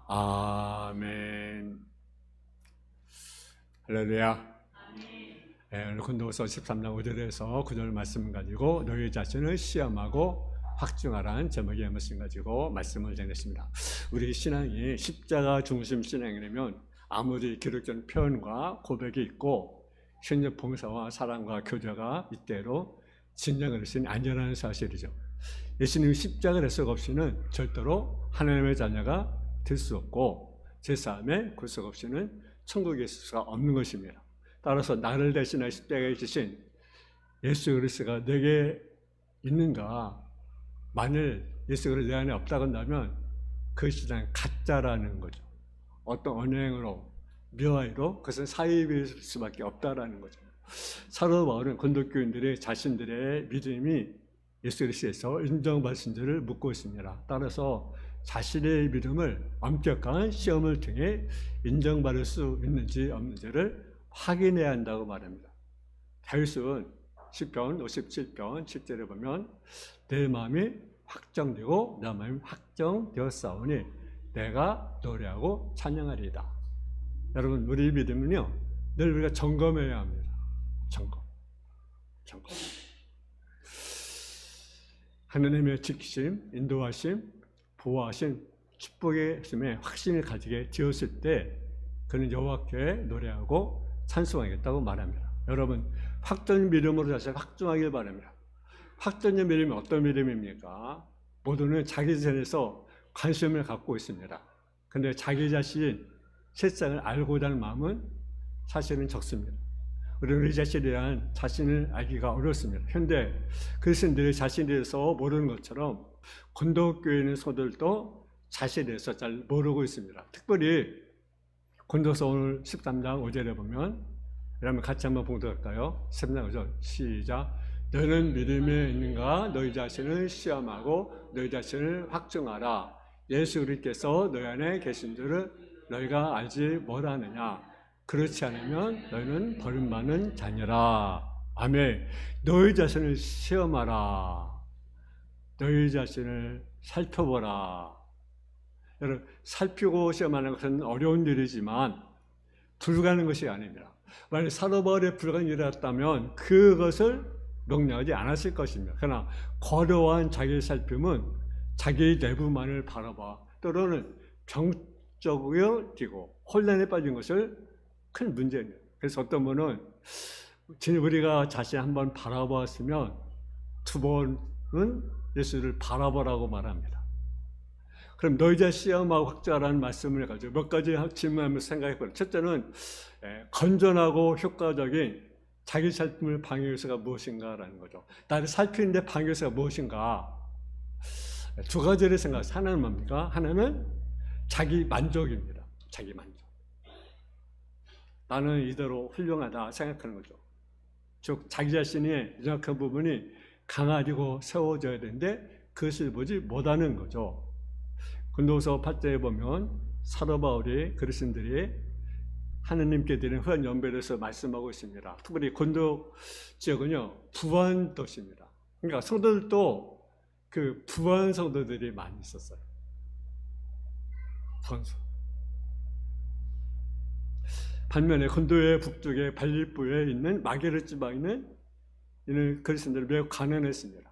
아멘. 할렐루야. 오늘 고린도후서 13장 5절에서 9절 말씀 가지고 너희 자신을 시험하고 확증하라는 제목의 말씀 가지고 말씀을 전했습니다. 우리 신앙이 십자가 중심 신앙이라면 아무리 기록적인 표현과 고백이 있고 현재 봉사와 사랑과 교제가 이때로 진정할 수 있는 안전한 사실이죠. 예수님이 십자가를 할 수 없이는 절대로 하나님의 자녀가 될 수 없고 제3의 구속 없이는 천국에 있을 수가 없는 것입니다. 따라서 나를 대신하여 십자가에 지신 예수 그리스도가 내게 있는가? 만일 예수 그리스도 내 안에 없다고 한다면 그것이 그냥 가짜라는 거죠. 어떤 언행으로 미화로 그것은 사입일 수밖에 없다라는 거죠. 사도 바울은 고린도 교인들이 자신들의 믿음이 예수 그리스도에서 인정받은 줄을 묻고 있습니다. 따라서 자신의 믿음을 엄격한 시험을 통해 인정받을 수 있는지 없는지를 확인해야 한다고 말합니다. 다윗은 시편 57편 10절에 보면 내 마음이 확정되고 내 마음이 확정되었사오니 내가 노래하고 찬양하리이다. 여러분, 우리 믿음은요 늘 우리가 점검해야 합니다. 점검. 하나님의 지키심, 인도하심, 보호하심, 축복의 힘에 확신을 가지게 되었을 때 그는 여호와께 노래하고 찬송하겠다고 말합니다. 여러분, 확정된 믿음으로 자신을 확정하길 바랍니다. 확정된 믿음이 어떤 믿음입니까? 모두는 자기 자신에서 관심을 갖고 있습니다. 그런데 자기 자신 세상을 알고자 하는 마음은 사실은 적습니다. 우리는 우리 자신에 대한 자신을 알기가 어렵습니다. 현대 그리스도인들이 자신에 대해서 모르는 것처럼 고린도교회 있는 성도들도 자신에 대해서 잘 모르고 있습니다. 특별히 고린도서 오늘 13장 5절에 보면 여러분 같이 한번 봉독할까요? 13장 5절 시작. 너는 믿음에 있는가? 너희 자신을 시험하고 너희 자신을 확증하라. 예수 그리스도께서 너희 안에 계신 줄을 너희가 알지 못하느냐? 그렇지 않으면 너희는 버림받는 자녀라. 아멘. 너희 자신을 시험하라. 너희 자신을 살펴보라. 여러분, 살피고 시험하는 것은 어려운 일이지만 불가능한 것이 아닙니다. 만약 사도 바울의 불가능한 일이 있다면 그것을 명령하지 않았을 것입니다. 그러나 거대한 자기의 살핌은 자기의 내부만을 바라봐 때로는 병적으로 뛰고 혼란에 빠진 것을 큰 문제입니다. 그래서 어떤 분은 우리가 자신 한번 바라보았으면 두 번은 예수를 바라보라고 말합니다. 그럼 너희 자신 시험하고 확증하라는 말씀을 가지고 몇 가지 질문하면서 생각해보세요. 첫째는 건전하고 효과적인 자기 살핌을 방해 요소가 무엇인가라는 거죠. 나를 살피는데 방해 요소가 무엇인가? 두 가지를 생각해요. 하나는 뭡니까? 하나는 자기 만족입니다. 자기 만족. 나는 이대로 훌륭하다 생각하는 거죠. 즉 자기 자신의 연약한 부분이 강화되고 세워져야 되는데 그것을 보지 못하는 거죠. 고린도후서 8장에 보면 사도 바울이 그리스도인들이 하느님께 드리는 후한 연배에서 말씀하고 있습니다. 특별히 고린도 지역은요 부한 도시입니다. 그러니까 성도들도 그 부한 성도들이 많이 있었어요. 선수. 반면에 고린도의 북쪽에 발리부에 있는 마게르 지방에 있는 이는 그리스도인들이 매우 가난했습니다.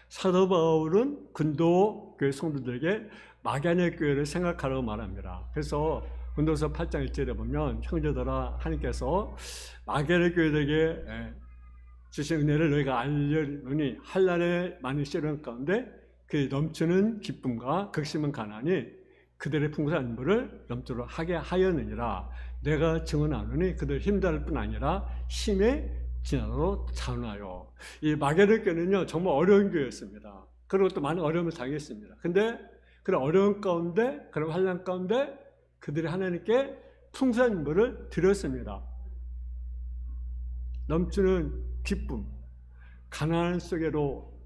사도 바울은 고린도 교회 성도들에게 마게네 교회를 생각하라고 말합니다. 그래서 고린도서 8장 1절에 보면 형제들아 하나님께서 마게네 교회들에게 주신 은혜를 너희가 알려니 환난에 많이 시련 가운데 그 넘치는 기쁨과 극심한 가난이 그들의 풍성한 물을 넘치도록 하게 하였느니라. 내가 증언하노니 그들 힘들 뿐 아니라 힘에 진화로 자라나요. 이 마게네 교회는요 정말 어려운 교회였습니다. 그리고 또 많은 어려움을 당했습니다. 근데 그런 어려운 가운데, 그런 환난 가운데 그들이 하나님께 풍성한 물을 드렸습니다. 넘치는 기쁨, 가난 속에로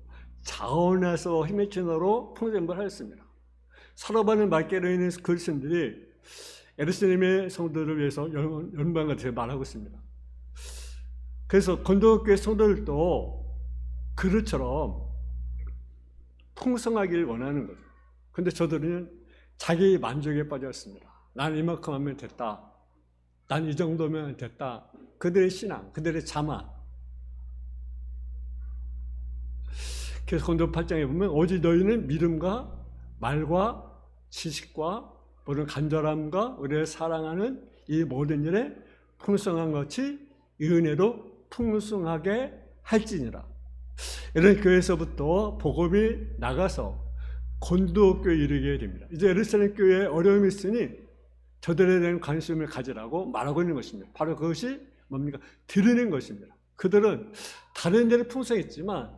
자원해서 힘의 진화로 풍성한 물을 하였습니다. 살아가는 마게네 있는 그리스도인들이 예루살렘의 성도들을 위해서 연방과 대해 말하고 있습니다. 그래서 고린도교회 성도들도 그릇처럼 풍성하길 원하는 거죠. 그런데 저들은 자기 만족에 빠졌습니다. 난 이만큼 하면 됐다. 난 이 정도면 됐다. 그들의 신앙, 그들의 자만. 그래서 고린도 8장에 보면 오직 너희는 믿음과 말과 지식과 모든 간절함과 우리를 사랑하는 이 모든 일에 풍성한 것이 이 은혜로 풍성하게 할지니라. 이런 교회에서부터 복음이 나가서 고린도 교회에 이르게 됩니다. 이제 예루살렘 교회에 어려움이 있으니 저들에 대한 관심을 가지라고 말하고 있는 것입니다. 바로 그것이 뭡니까? 드리는 것입니다. 그들은 다른 데는 풍성했지만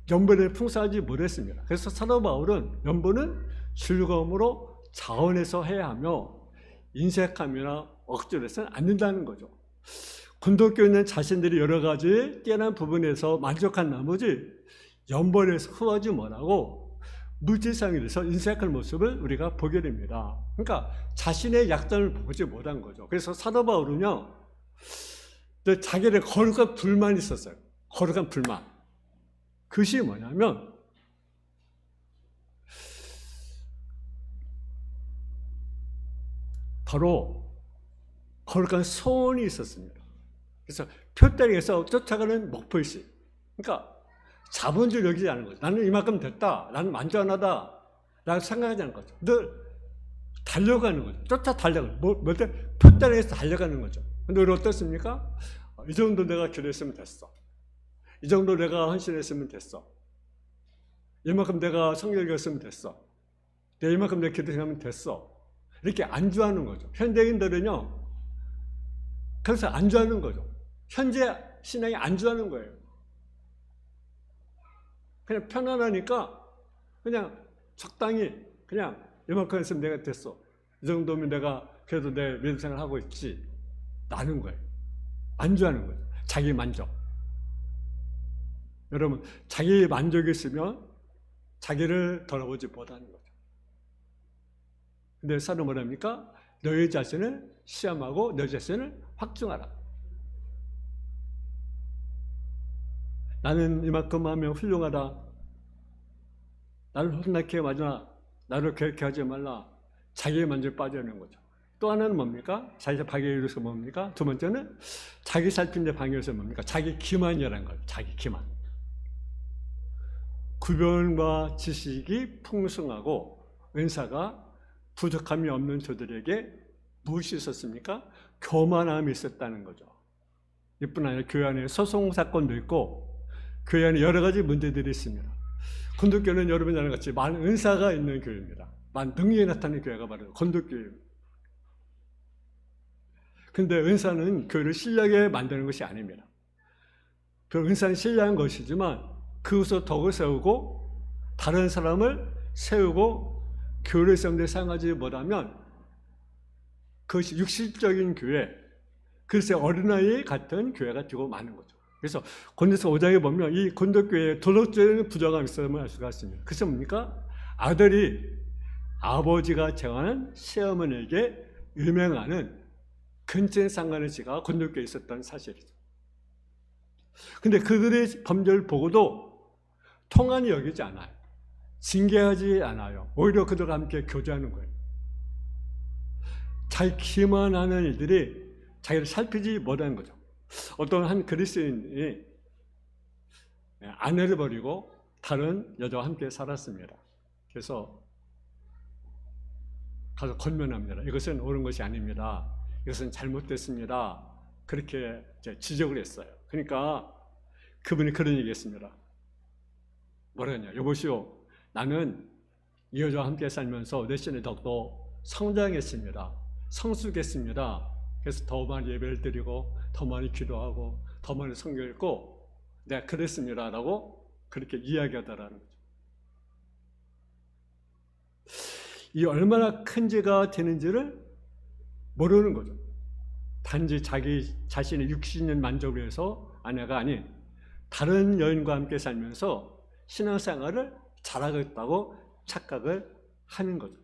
연보는 풍성하지 못했습니다. 그래서 사도 바울은 연보는 즐거움으로 자원해서 해야 하며 인색함이나 억지로 해서는 안 된다는 거죠. 고린도 교회는 자신들이 여러 가지 뛰어난 부분에서 만족한 나머지 연보에서 후하지 못하고 물질상에 대해서 인색할 모습을 우리가 보게 됩니다. 그러니까 자신의 약점을 보지 못한 거죠. 그래서 사도 바울은요, 자기를 거룩한 불만이 있었어요. 거룩한 불만. 그것이 뭐냐면 바로 거룩한 소원이 있었습니다. 그래서 표대리에서 쫓아가는 목표의식. 그러니까 자본주의 여기지 않은 거죠. 나는 이만큼 됐다. 나는 만족하다. 라고 생각하지 않는 거죠. 늘 달려가는 거죠. 쫓아 달려가는 거죠. 표대리에서 달려가는 거죠. 근데 우리 어떻습니까? 이 정도 내가 기도했으면 됐어. 이 정도 내가 헌신했으면 됐어. 이만큼 내가 성경 읽었으면 됐어. 이만큼 내가 기도하면 됐어. 이렇게 안주하는 거죠. 현대인들은요, 그래서 안주하는 거죠. 현재 신앙이 안주하는 거예요. 그냥 편안하니까 그냥 적당히 그냥 이만큼 했으면 내가 됐어. 이 정도면 내가 그래도 내 믿음 생활을 하고 있지. 나는 거예요. 안주하는 거예요. 자기 만족. 여러분, 자기 만족이 있으면 자기를 돌아보지 못하는 거죠. 근데 사도 뭐랍니까? 너희 자신을 시험하고 너희 자신을 확증하라. 나는 이만큼 하면 훌륭하다. 나를 혼나게 마주나. 나를 그렇게 하지 말라. 자기의 만족에 빠져있는 거죠. 또 하나는 뭡니까? 자기 방해에 이르서 뭡니까? 두 번째는 자기 살핀 데 방해에서 뭡니까? 자기 기만이라는 거예요. 자기 기만. 구별과 지식이 풍성하고 은사가 부족함이 없는 저들에게 무엇이 있었습니까? 교만함이 있었다는 거죠. 이뿐 아니라 교회 안에 소송 사건도 있고 교회 안에 여러 가지 문제들이 있습니다. 건독교회는 여러분이 아는 같이 많은 은사가 있는 교회입니다. 많은 능력이 나타나는 교회가 바로 건독교회입니다. 그런데 은사는 교회를 신뢰하게 만드는 것이 아닙니다. 그 은사는 신뢰한 것이지만 그것을 덕을 세우고 다른 사람을 세우고 교회를 세우는 데 사용하지 못하면 그것이 육신적인 교회, 글쎄 어린아이 같은 교회가 되고 마는 거죠. 그래서 고린도서 5장에 보면 이 건독교회에 도덕적인 부정함이 있음을 알 수가 있습니다. 그것이 뭡니까? 아들이 아버지가 정하는 시어머니에게 유명하는 근친 상관의 지가 건독교회에 있었던 사실이죠. 근데 그들의 범죄를 보고도 통한이 여기지 않아요. 징계하지 않아요. 오히려 그들과 함께 교제하는 거예요. 자기 기만하는 일들이 자기를 살피지 못하는 거죠. 어떤 한 그리스도인이 아내를 버리고 다른 여자와 함께 살았습니다. 그래서 가서 권면합니다. 이것은 옳은 것이 아닙니다. 이것은 잘못됐습니다. 그렇게 지적을 했어요. 그러니까 그분이 그런 얘기했습니다. 뭐라냐? 여보시오, 나는 이 여자와 함께 살면서 내 신의 덕도 성장했습니다. 성숙했습니다. 그래서 더 많이 예배를 드리고 더 많이 기도하고 더 많이 성경 읽고 내가 그랬습니다 라고 그렇게 이야기하더라는 거죠. 이 얼마나 큰 죄가 되는지를 모르는 거죠. 단지 자기 자신의 육신의 만족을 위해서 아내가 아닌 다른 여인과 함께 살면서 신앙생활을 잘하겠다고 착각을 하는 거죠.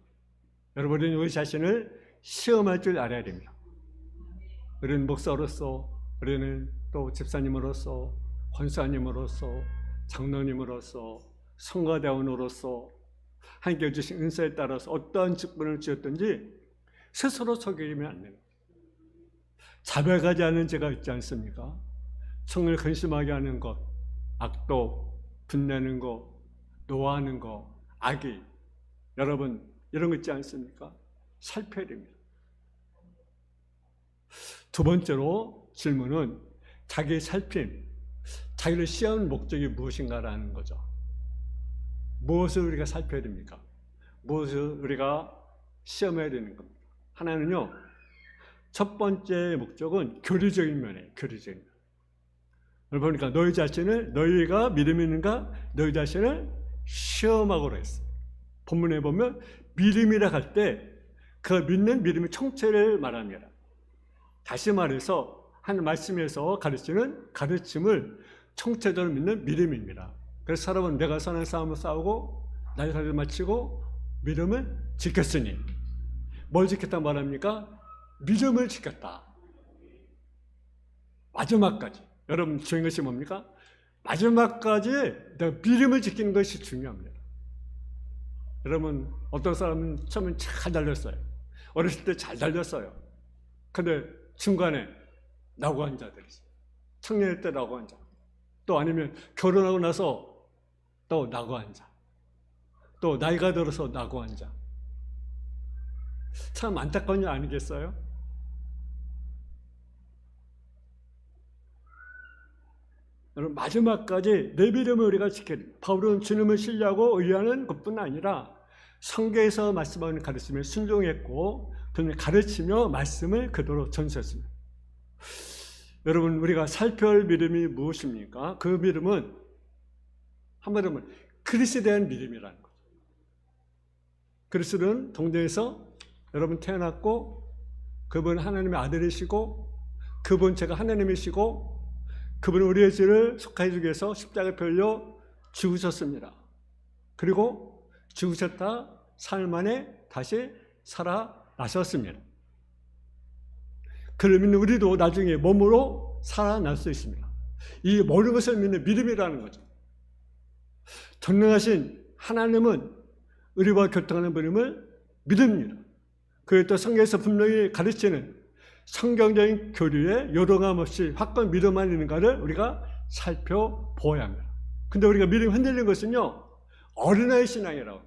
여러분은 우리 자신을 시험할 줄 알아야 됩니다. 우리는 목사로서, 우리는 또 집사님으로서, 권사님으로서, 장로님으로서, 성가대원으로서 하나님께 주신 은사에 따라서 어떠한 직분을 지었든지 스스로 속이면 안 됩니다. 자백하지 않은 죄가 있지 않습니까? 성을 근심하게 하는 것, 악독, 분내는 것, 노하는 것, 악의, 여러분 이런 거 있지 않습니까? 살펴야 됩니다. 두 번째로 질문은 자기의 살핌, 자기를 시험할 목적이 무엇인가라는 거죠. 무엇을 우리가 살펴야 됩니까? 무엇을 우리가 시험해야 되는 겁니까? 하나는요, 첫 번째 목적은 교리적인 면이에요. 교리적인 면. 그러니까 너희 자신을, 너희가 믿음이 있는가? 너희 자신을 시험하고로 했어요. 본문에 보면 믿음이라 할 때 그 믿는 믿음의 총체를 말합니다. 다시 말해서 한 말씀에서 가르치는 가르침을 총체적으로 믿는 믿음입니다. 그래서 사람은 내가 선한 싸움을 싸우고 나의 살을 마치고 믿음을 지켰으니, 뭘 지켰다 말합니까? 믿음을 지켰다. 마지막까지. 여러분 중요한 것이 뭡니까? 마지막까지 내가 믿음을 지키는 것이 중요합니다. 여러분 어떤 사람은 처음엔 잘 달렸어요. 어렸을 때 잘 달렸어요. 근데 중간에 낙오한 자들이 있어요. 청년일 때 낙오한 자, 또 아니면 결혼하고 나서 또 낙오한 자, 또 나이가 들어서 낙오한 자. 참 안타까운 일 아니겠어요? 여러분 마지막까지 내 믿음을 우리가 지켜야 됩니다. 바울은 주님을 신뢰하고 의뢰하는 것뿐 아니라 성경에서 말씀하는 가르침에 순종했고 가르치며 말씀을 그대로 전수했습니다. 여러분 우리가 살펴볼 믿음이 무엇입니까? 그 믿음은 한마디로 하면 그리스도에 대한 믿음이라는 거죠. 그리스도는 동정에서 여러분 태어났고 그분 하나님의 아들이시고 그분 제가 하나님이시고 그분은 우리의 죄를 속하여 주기 위해서 십자가에 걸려 죽으셨습니다. 그리고 죽으셨다 3일 만에 다시 살아나셨습니다. 그를 믿는 우리도 나중에 몸으로 살아날 수 있습니다. 이 모든 것을 믿는 믿음이라는 거죠. 전능하신 하나님은 우리와 교통하는 분임을 믿습니다. 그리고 또 성경에서 분명히 가르치는 성경적인 교리에 요동함 없이 확고한 믿음만 있는가를 우리가 살펴보아야 합니다. 근데 우리가 믿음이 흔들리는 것은요, 어린아이 신앙이라고.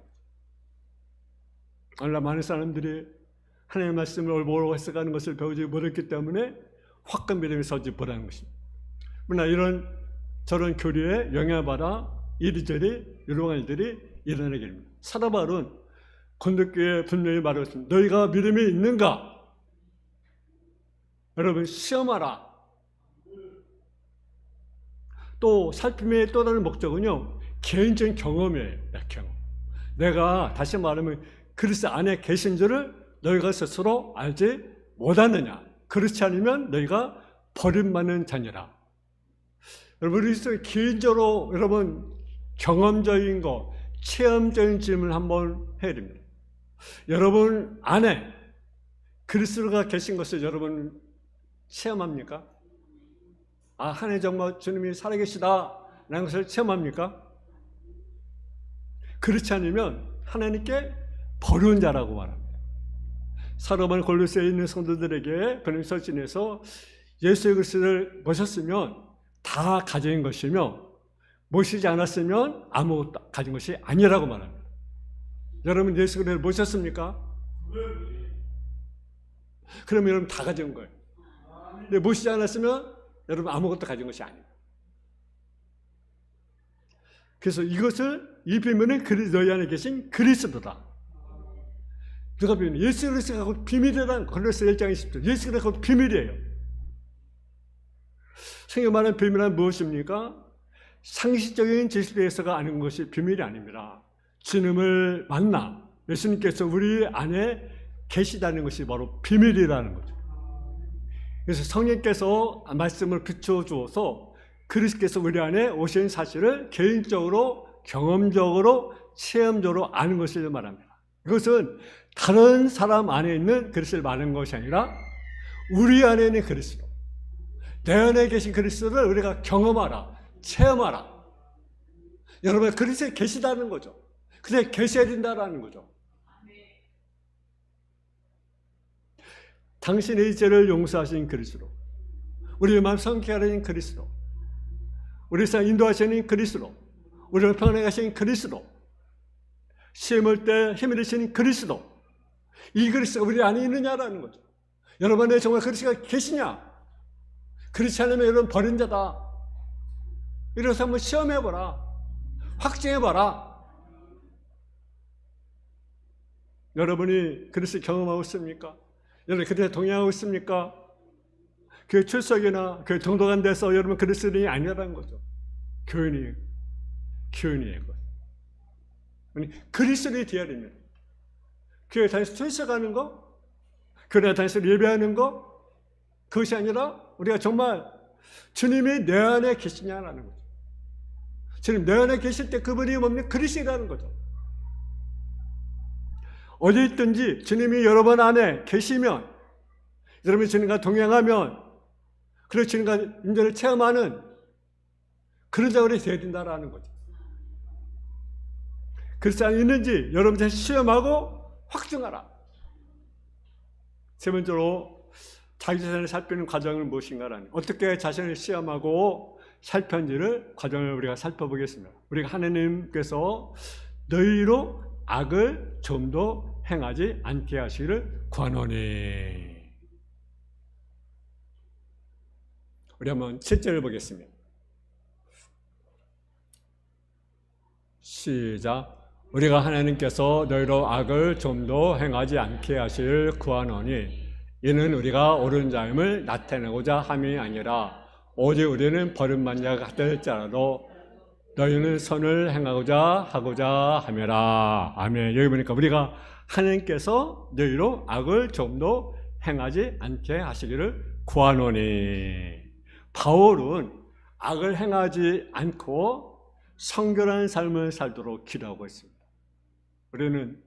오늘날 많은 사람들이 하나님의 말씀을 올바로 해석하는 것을 배우지 못했기 때문에 확고한 믿음이 서지 못하는 것입니다. 그러나 이런 저런 교리에 영향받아 이리저리 요동한 일들이 일어나게 됩니다. 사도 바울은 고린도교회에 분명히 말했습니다. 너희가 믿음이 있는가? 여러분 시험하라. 또 살핌의 또 다른 목적은요, 개인적인 경험이에요. 경험. 내가 다시 말하면 그리스도 안에 계신 줄을 너희가 스스로 알지 못하느냐. 그렇지 않으면 너희가 버림받는 자녀라. 여러분 우리 개인적으로 여러분 경험적인 거, 체험적인 질문을 한번 해야 됩니다. 여러분 안에 그리스도가 계신 것을 여러분 체험합니까? 아, 하나님 정말 주님이 살아계시다라는 것을 체험합니까? 그렇지 않으면 하나님께 버려운 자라고 말합니다. 사도 바울은 골로새에 있는 성도들에게 그런 서신에서 예수 그리스도를 모셨으면 다 가진 것이며 모시지 않았으면 아무것도 가진 것이 아니라고 말합니다. 여러분 예수 그리스도를 모셨습니까? 그러면 여러분 다 가진 거예요. 근데 모시지 않았으면 여러분 아무것도 가진 것이 아니에요. 그래서 이것을 이 비밀은 너희 안에 계신 그리스도다. 누가 비밀? 예수 그리스도가 곧 비밀이라는 골로새 1장 20절. 예수 그리스도가 곧 비밀이에요. 성경 말하는 비밀은 무엇입니까? 상식적인 지식에 의해서가 아는 것이 비밀이 아닙니다. 주님을 만나 예수님께서 우리 안에 계시다는 것이 바로 비밀이라는 거죠. 그래서 성령께서 말씀을 비춰주어서 그리스도께서 우리 안에 오신 사실을 개인적으로 경험적으로 체험적으로 아는 것을 말합니다. 이것은 다른 사람 안에 있는 그리스도를 말하는 것이 아니라 우리 안에 있는 그리스도, 내 안에 계신 그리스도를 우리가 경험하라, 체험하라. 여러분 그리스도에 계시다는 거죠. 그래 계셔야 된다라는 거죠. 당신의 죄를 용서하신 그리스도, 우리의 마음 성케 하신 그리스도, 우리 삶 인도하시는 그리스도, 우리를 평안하게 하신 그리스도, 시험을 때 힘을 내시는 그리스도, 이 그리스도가 우리 안에 있느냐라는 거죠. 여러분 안에 정말 그리스도가 계시냐? 그렇지 않으면 여러분 버린 자다. 이래서 한번 시험해봐라. 확증해봐라. 여러분이 그리스도 경험하고 있습니까? 여러분 그리스도에 동행하고 있습니까? 교회 출석이나 교회 동도간 데서 여러분 그리스도인이 아니라는 거죠. 교인이에요. 그리스도인이 되어야 됩니다. 교회 다니면서 출석하는 거, 교회 다니면서 예배하는 거, 그것이 아니라 우리가 정말 주님이 내 안에 계시냐라는 거죠. 주님 내 안에 계실 때 그분이 뭡니까? 그리스도라는 거죠. 어디 있든지 주님이 여러분 안에 계시면, 여러분이 주님과 동행하면, 그리고 주님과 인전을 체험하는 그런 자들이 되어야 된다라는 거죠. 그리스도 안에 있는지 여러분 자신 시험하고 확증하라. 세 번째로 자기 자신을 살피는 과정은 무엇인가라는, 어떻게 자신을 시험하고 살폈는지를 과정을 우리가 살펴보겠습니다. 우리가 하나님께서 너희로 악을 좀도 행하지 않게 하시기를 구하노니. 우리 한번 7절을 보겠습니다. 시작. 우리가 하나님께서 너희로 악을 좀도 행하지 않게 하시기를 구하노니 이는 우리가 옳은 자임을 나타내고자 함이 아니라 오직 우리는 버림받은 자가 같을지라도 너희는 선을 하고자 함이라. 아멘. 여기 보니까 우리가 하나님께서 너희로 악을 좀도 행하지 않게 하시기를 구하노니. 바울은 악을 행하지 않고 성결한 삶을 살도록 기도하고 있습니다. 우리는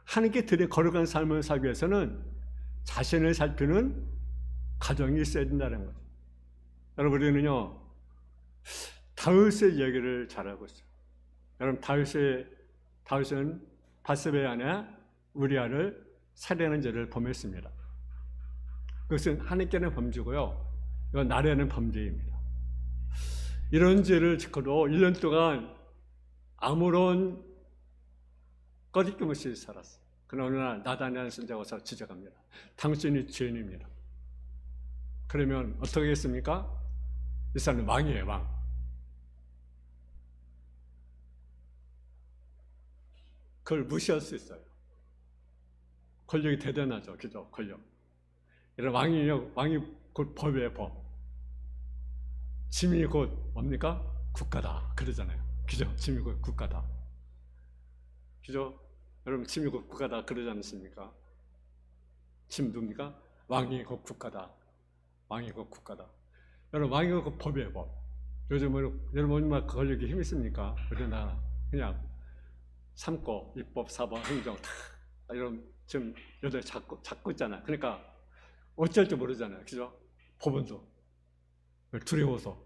하나님께 드린 거룩한 삶을 살기 위해서는 자신을 살피는 과정이 있어야 된다는 거죠. 여러분, 우리는요 다윗의 이야기를 잘하고 있어요. 여러분, 다윗은 바세바의 아내 우리아를 살해하는 죄를 범했습니다. 그것은 하나님께는 범죄고요, 이건 나라에는 범죄입니다. 이런 죄를 짓고도 1년 동안 아무런 꺼리낌 없이 살았어요. 그러나 어느 날 나단이라는 선지자가 와서 지적합니다. 당신이 죄인입니다. 그러면 어떻게 하겠습니까? 이 사람은 왕이에요, 왕. 그걸 무시할 수 있어요. 권력이 대단하죠. 그죠? 권력. 이런 왕이 곧 법이에요, 법. 짐이 곧 뭡니까? 국가다. 그러잖아요. 그죠? 짐이 곧 국가다. 그죠? 여러분, 짐이 곧 국가다. 그러지 않습니까? 짐 누굽니까? 왕이 곧 국가다. 왕이 곧 국가다. 여러분, 왕이 곧 법이에요, 법. 요즘 여러분 얼마나 권력이 힘이 있습니까? 우리나라 그냥 삼고 입법, 사법, 행정 다 이런 지금 여덟 잡고 있잖아요. 그러니까 어쩔 줄 모르잖아요. 그죠? 법원도 두려워서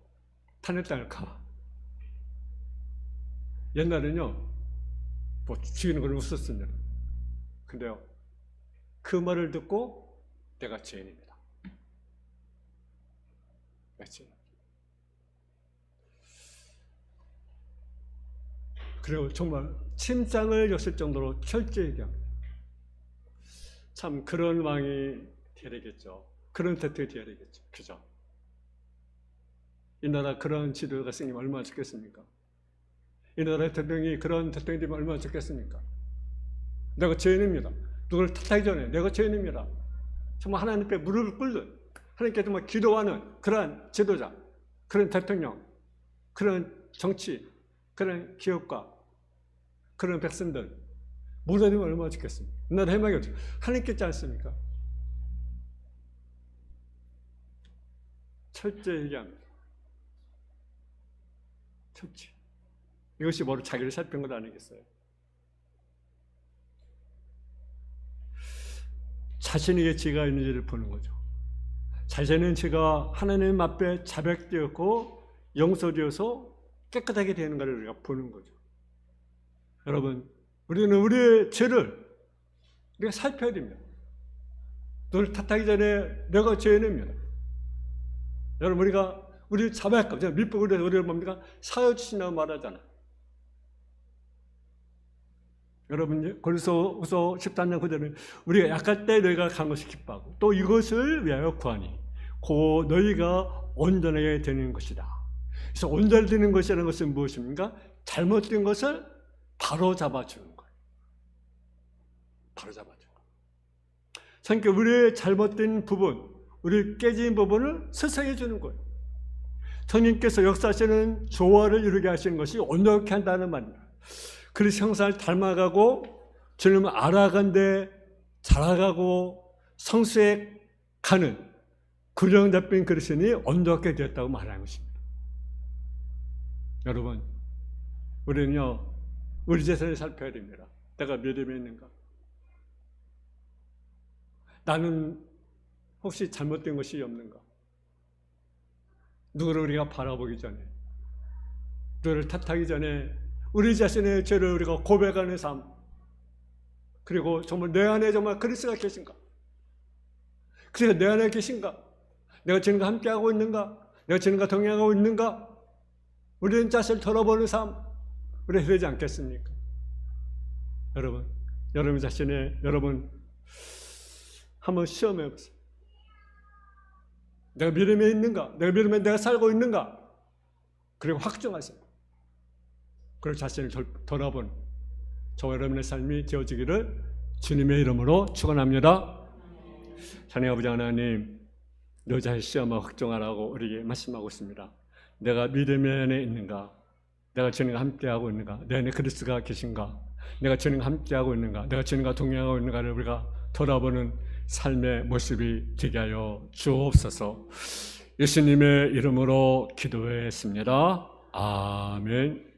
탄핵당할까. 옛날에는요 뭐 죽이는 걸 웃었습니다. 근데요 그 말을 듣고 내가 죄인입니다. 그렇지? 그리고 정말 침상을 였을 정도로 철저히 얘기합니다. 참 그런 왕이 되야겠죠. 그런 대통령이 되야겠죠. 그죠? 이 나라 그런 지도자가 생기면 얼마나 좋겠습니까? 이 나라의 대통령이 그런 대통령이 되면 얼마나 좋겠습니까? 내가 죄인입니다. 누구를 탓하기 전에 내가 죄인입니다. 정말 하나님 앞에 무릎을 꿇는, 하나님께 정말 기도하는 그러한 지도자, 그런 대통령, 그런 정치, 그런 기업가, 그런 백성들 모두 되면 얼마나 좋겠습니까? 이 나라 해방이 어떻게 하나님께 있지 않습니까? 철저히 얘기합니다. 철저히. 이것이 바로 자기를 살핀 것 아니겠어요? 자신에게 죄가 있는지를 보는 거죠. 자신은 죄가 하나님 앞에 자백되었고 용서되어서 깨끗하게 되는 것을 우리가 보는 거죠. 여러분, 우리는 우리의 죄를 우리가 살펴야 됩니다. 너를 탓하기 전에 내가 죄인입니다. 여러분, 우리가 우리 자백하고 밑부분에서 우리를 뭡니까? 사여 주시나고 말하잖아. 여러분, 고린도후서 13장 9절은 우리가 약할 때 너희가 간 것을 기뻐하고 또 이것을 위하여 구하니 곧 너희가 온전하게 되는 것이다. 그래서 온전되는 것이라는 것은 무엇입니까? 잘못된 것을 바로 잡아주는 거예요. 바로 잡아주는 거예요. 그러니까 우리의 잘못된 부분, 우리 깨진 부분을 수정해 주는 거예요. 성령께서 역사하시는 조화를 이루게 하시는 것이 온전케 한다는 말입니다. 그리스도 형상을 닮아가고 주님을 알아간데 자라가고 성수에 가는 균형 잡힌 그리스도인이 온전하게 되었다고 말하는 것입니다. 여러분, 우리는요, 우리 자신을 살펴야 됩니다. 내가 믿음이 있는가? 나는 혹시 잘못된 것이 없는가? 누구를 우리가 바라보기 전에, 누구를 탓하기 전에 우리 자신의 죄를 우리가 고백하는 삶, 그리고 정말 내 안에 정말 그리스도가 계신가? 그래서 내 안에 계신가? 내가 주님과 함께하고 있는가? 내가 주님과 동행하고 있는가? 우리는 자신을 돌아보는 삶, 우리 되지 않겠습니까? 여러분 자신의 여러분 한번 시험해 보세요. 내가 믿음에 있는가? 내가 믿음에 내가 살고 있는가? 그리고 확정하세요. 그리고 자신을 돌아보는 저와 여러분의 삶이 되어지기를 주님의 이름으로 축원합니다. 하나님 아버지 하나님, 너 자신을 시험하고 확정하라고 우리에게 말씀하고 있습니다. 내가 믿음 안에 있는가? 내가 주님과 함께하고 있는가? 내 안에 그리스도가 계신가? 내가 주님과 함께하고 있는가? 내가 주님과 동행하고 있는가를 우리가 돌아보는 삶의 모습이 되게 하여 주옵소서. 예수님의 이름으로 기도했습니다. 아멘.